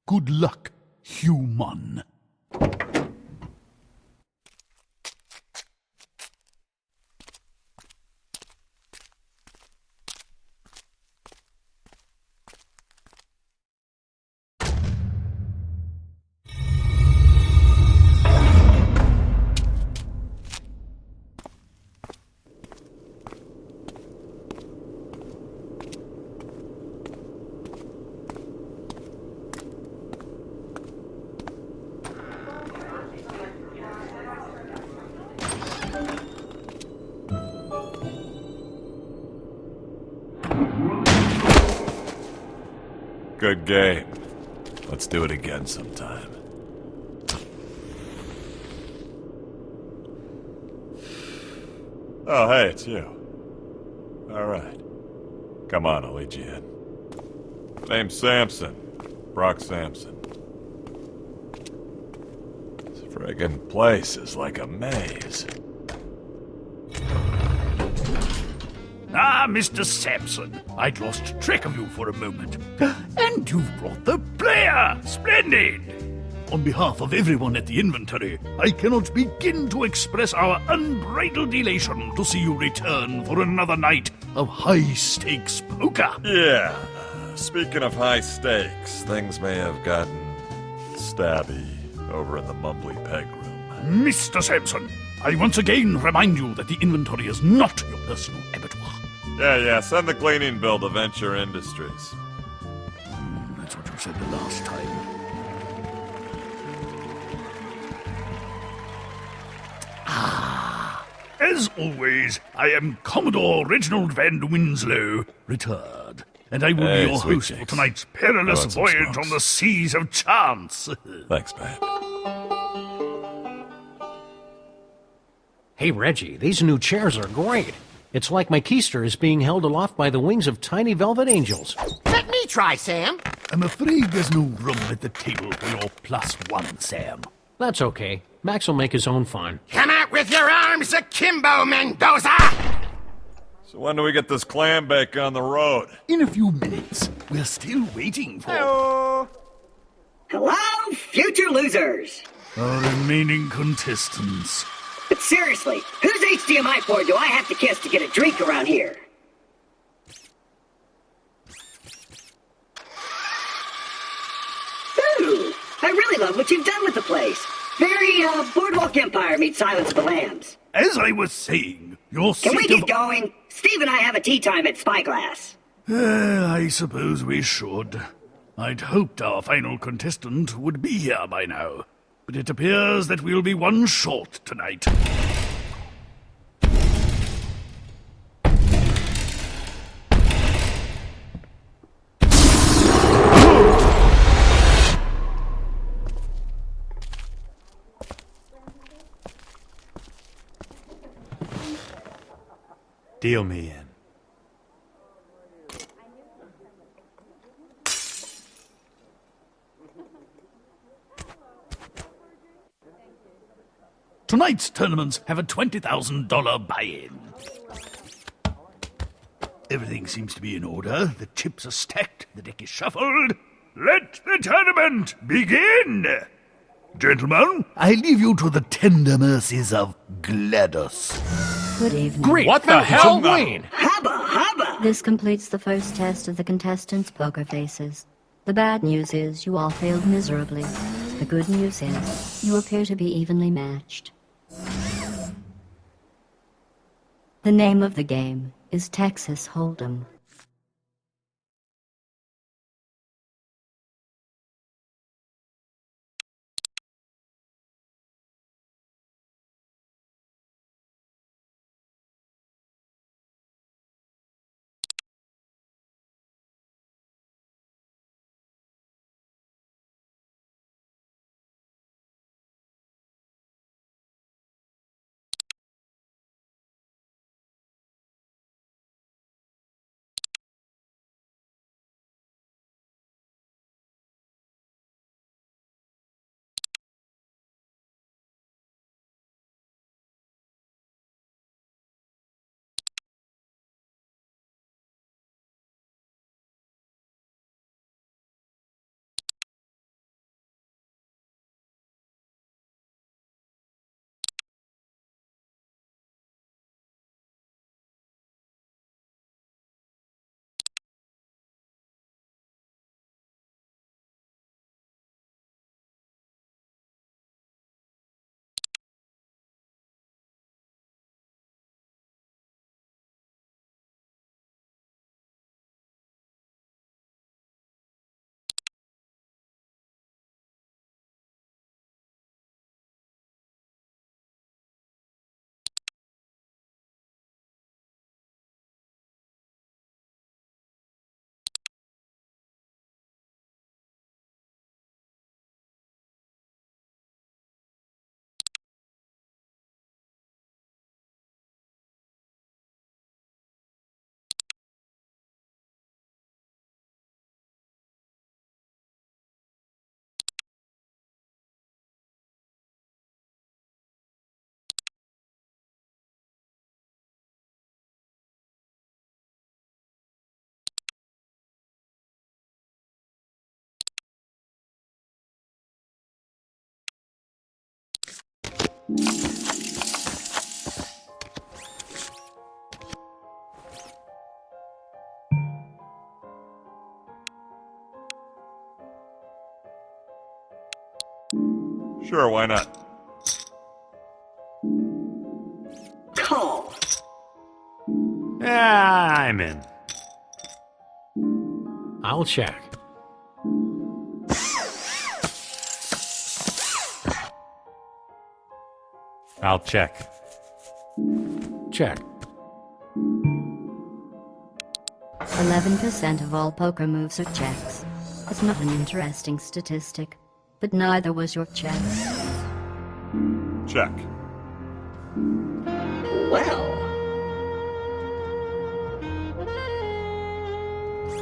Good luck, human. Good game. Let's do it again sometime. Oh, hey, it's you. Alright. Come on, I'll lead you in. Name's Samson. Brock Samson. This friggin' place is like a maze. Ah, Mr. Sampson, I'd lost track of you for a moment. And you've brought the player! Splendid! On behalf of everyone at the inventory, I cannot begin to express our unbridled elation to see you return for another night of high-stakes poker. Yeah, speaking of high stakes, things may have gotten stabby over in the Mumbly Peg room. Mr. Sampson, I once again remind you that the inventory is not your personal abattoir. Yeah, send the cleaning bill to Venture Industries. That's what you said the last time. As always, I am Commodore Reginald Van Winslow, retired, and I will be your sweet host for cheeks. tonight's perilous I want some voyage smokes. on the seas of chance. Thanks, man. Hey, Reggie, these new chairs are great. It's like my keister is being held aloft by the wings of tiny velvet angels. Let me try, Sam. I'm afraid there's no room at the table for your +1, Sam. That's okay. Max will make his own fun. Come out with your arms akimbo, Mendoza! So when do we get this clam bake on the road? In a few minutes, we're still waiting for Hello, future losers! our remaining contestants. But seriously, whose HDMI port do I have to kiss to get a drink around here? Ooh, I really love what you've done with the place. Very, Boardwalk Empire meets Silence of the Lambs. As I was saying, your Can we seat get going? Steve and I have a tea time at Spyglass. I suppose we should. I'd hoped our final contestant would be here by now, but it appears that we'll be one short tonight. Deal me in. Tonight's tournaments have a $20,000 buy-in. Everything seems to be in order. The chips are stacked, the deck is shuffled. Let the tournament begin! Gentlemen, I leave you to the tender mercies of GLaDOS. Good evening. Great! What the hell? Wayne! Hubba hubba! This completes the first test of the contestants' poker faces. The bad news is you all failed miserably. The good news is you appear to be evenly matched. The name of the game is Texas Hold'em. Sure, why not? Call. Yeah, I'm in. I'll check. I'll check. Check. 11% of all poker moves are checks. It's not an interesting statistic, but neither was your check. Check. Well.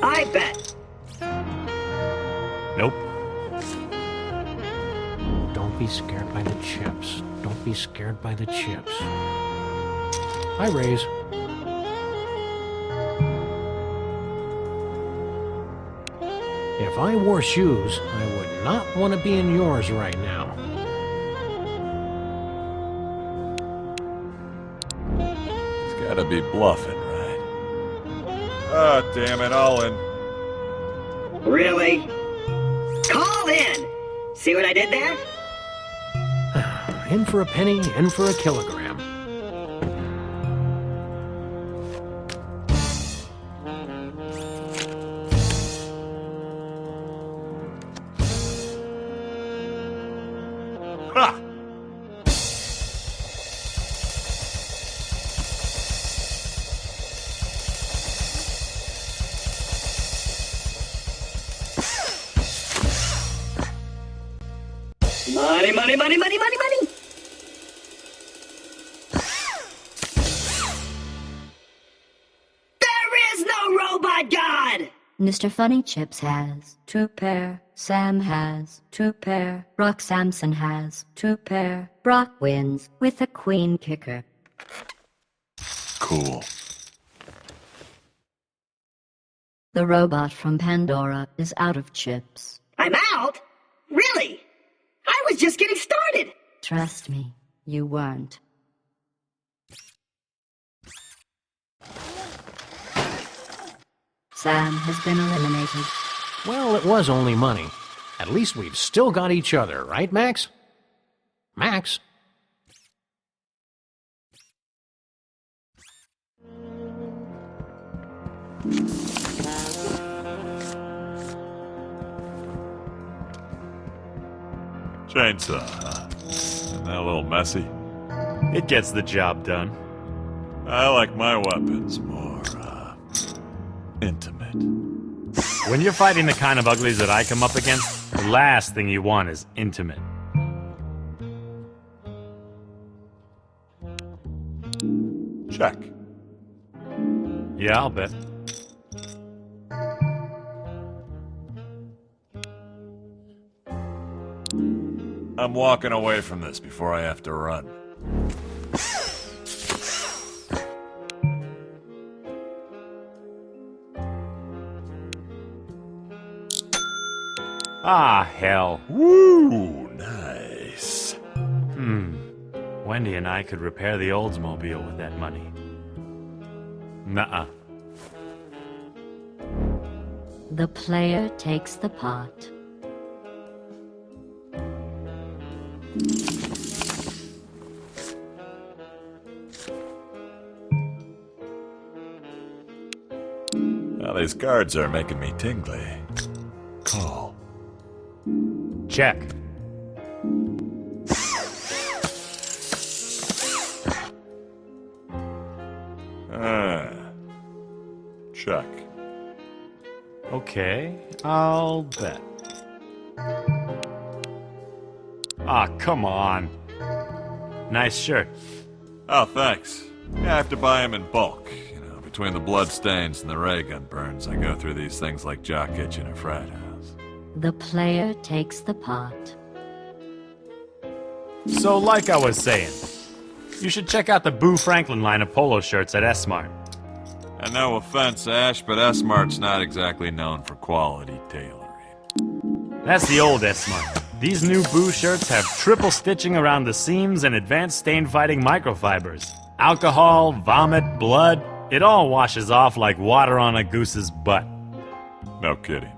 I bet. Nope. Don't be scared by the chips. Don't be scared by the chips. I raise. If I wore shoes, I would not want to be in yours right now. It's gotta be bluffing, right? Ah, damn it, all in. Really? Call in! See what I did there? In for a penny, in for a kilogram. Ha! Money, money, money, money, money, money! There is no robot god! Mr. Funny Chips has 2 pair. Sam has 2 pair. Brock Samson has 2 pair. Brock wins with a queen kicker. Cool. The robot from Pandora is out of chips. I'm out? Really? I was just getting started! Trust me, you weren't. Sam has been eliminated. Well, it was only money. At least we've still got each other, right, Max? Max? Chainsaw, huh? Isn't that a little messy? It gets the job done. I like my weapons more, intimate. When you're fighting the kind of uglies that I come up against, the last thing you want is intimate. Check. Yeah, I'll bet. I'm walking away from this before I have to run. Ah, hell. Woo! Nice. Wendy and I could repair the Oldsmobile with that money. Nuh-uh. The player takes the pot. Now these cards are making me tingly. Call. Check. Check. Okay, I'll bet. Ah, come on. Nice shirt. Oh, thanks. Yeah, I have to buy them in bulk. You know, between the blood stains and the ray gun burns, I go through these things like jock itch in a frat house. The player takes the pot. So, like I was saying, you should check out the Boo Franklin line of polo shirts at S-Mart. And no offense, Ash, but S-Mart's not exactly known for quality tailoring. That's the old S-Mart. These new Boo shirts have triple stitching around the seams and advanced stain-fighting microfibers. Alcohol, vomit, blood, it all washes off like water on a goose's butt. No kidding.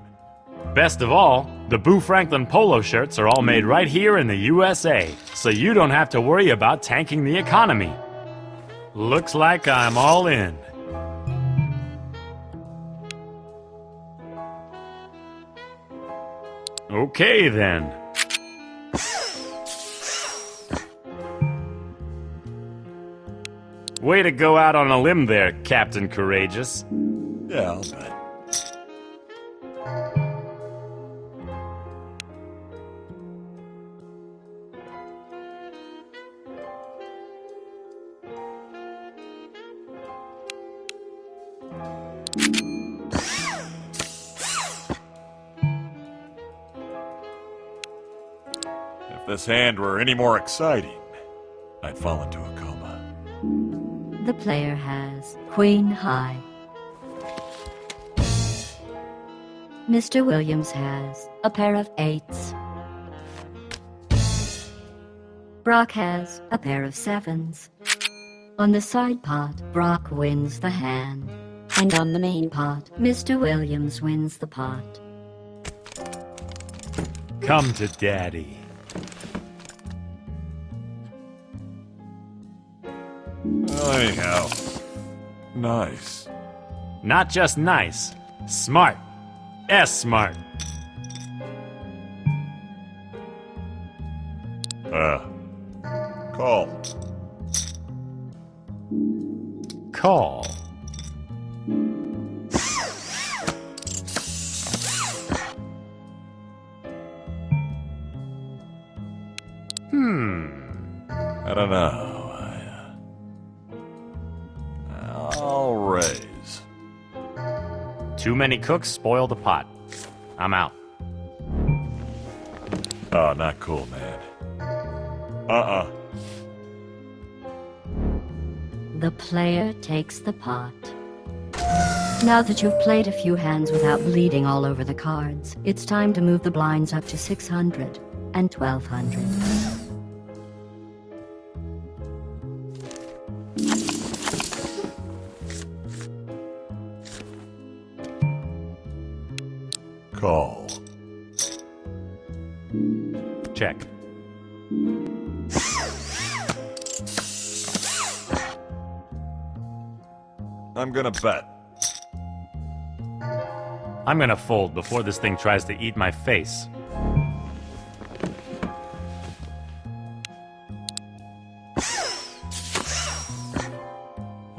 Best of all, the Boo Franklin polo shirts are all made right here in the USA, so you don't have to worry about tanking the economy. Looks like I'm all in. Okay then. Way to go out on a limb there, Captain Courageous. Yeah, I'll bet. If this hand were any more exciting, I'd fall into a coma. The player has Queen High. Mr. Williams has a pair of 8s. Brock has a pair of 7s. On the side pot, Brock wins the hand. And on the main pot, Mr. Williams wins the pot. Come to Daddy. Anyhow, nice. Not just nice, smart. S-smart. Call. Call. I don't know. I'll raise. Too many cooks spoil the pot. I'm out. Oh, not cool, man. The player takes the pot. Now that you've played a few hands without bleeding all over the cards, it's time to move the blinds up to 600 and 1200. Call. Check. I'm gonna bet. I'm gonna fold before this thing tries to eat my face.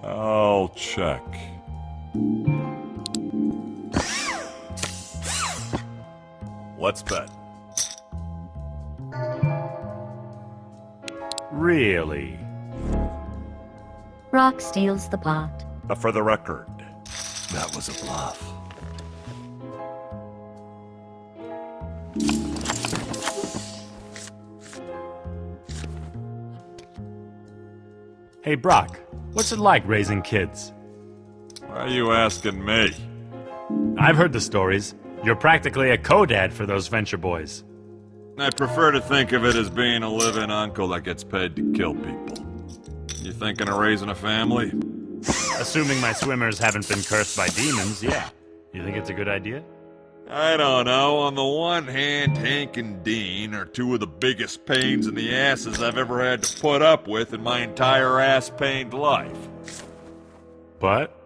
I'll check. Let's bet. Really? Brock steals the pot. For the record, that was a bluff. Hey, Brock, what's it like raising kids? Why are you asking me? I've heard the stories. You're practically a co-dad for those venture boys. I prefer to think of it as being a live-in uncle that gets paid to kill people. You thinking of raising a family? Assuming my swimmers haven't been cursed by demons, yeah. You think it's a good idea? I don't know. On the one hand, Hank and Dean are two of the biggest pains in the asses I've ever had to put up with in my entire ass-pained life. But?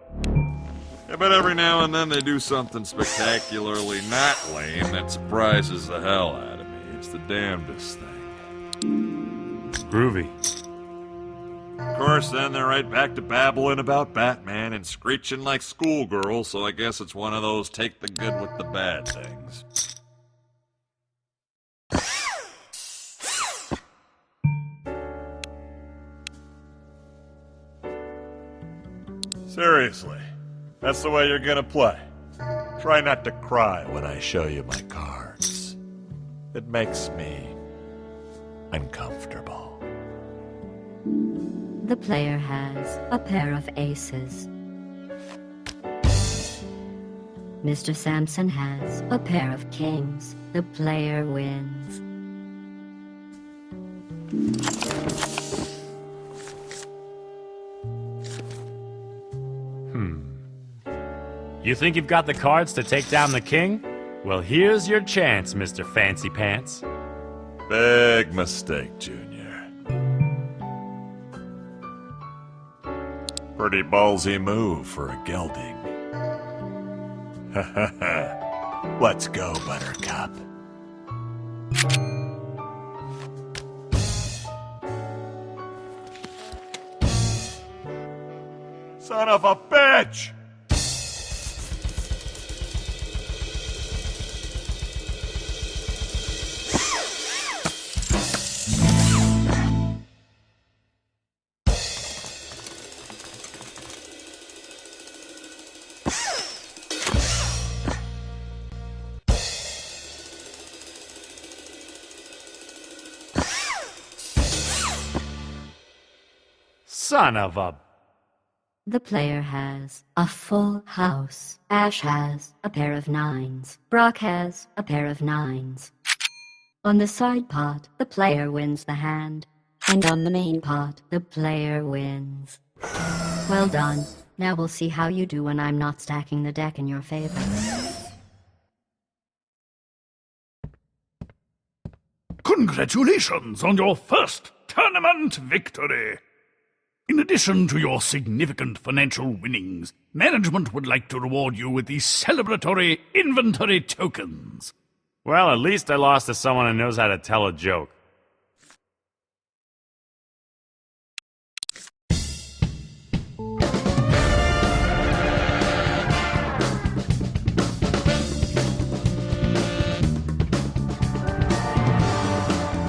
Yeah, but every now and then they do something spectacularly not lame that surprises the hell out of me. It's the damnedest thing. Groovy. Of course, then they're right back to babbling about Batman and screeching like schoolgirls, so I guess it's one of those take the good with the bad things. Seriously, that's the way you're gonna play. Try not to cry when I show you my cards. It makes me uncomfortable. The player has a pair of aces. Mr. Sampson has a pair of kings. The player wins. You think you've got the cards to take down the king? Well, here's your chance, Mr. Fancy Pants. Big mistake, Junior. Pretty ballsy move for a gelding. Ha ha ha. Let's go, Buttercup. Son of a bitch! Son of a... The player has a full house. Ash has a pair of nines. Brock has a pair of nines. On the side pot, the player wins the hand. And on the main pot, the player wins. Well done. Now we'll see how you do when I'm not stacking the deck in your favor. Congratulations on your first tournament victory! In addition to your significant financial winnings, management would like to reward you with these celebratory inventory tokens. Well, at least I lost to someone who knows how to tell a joke.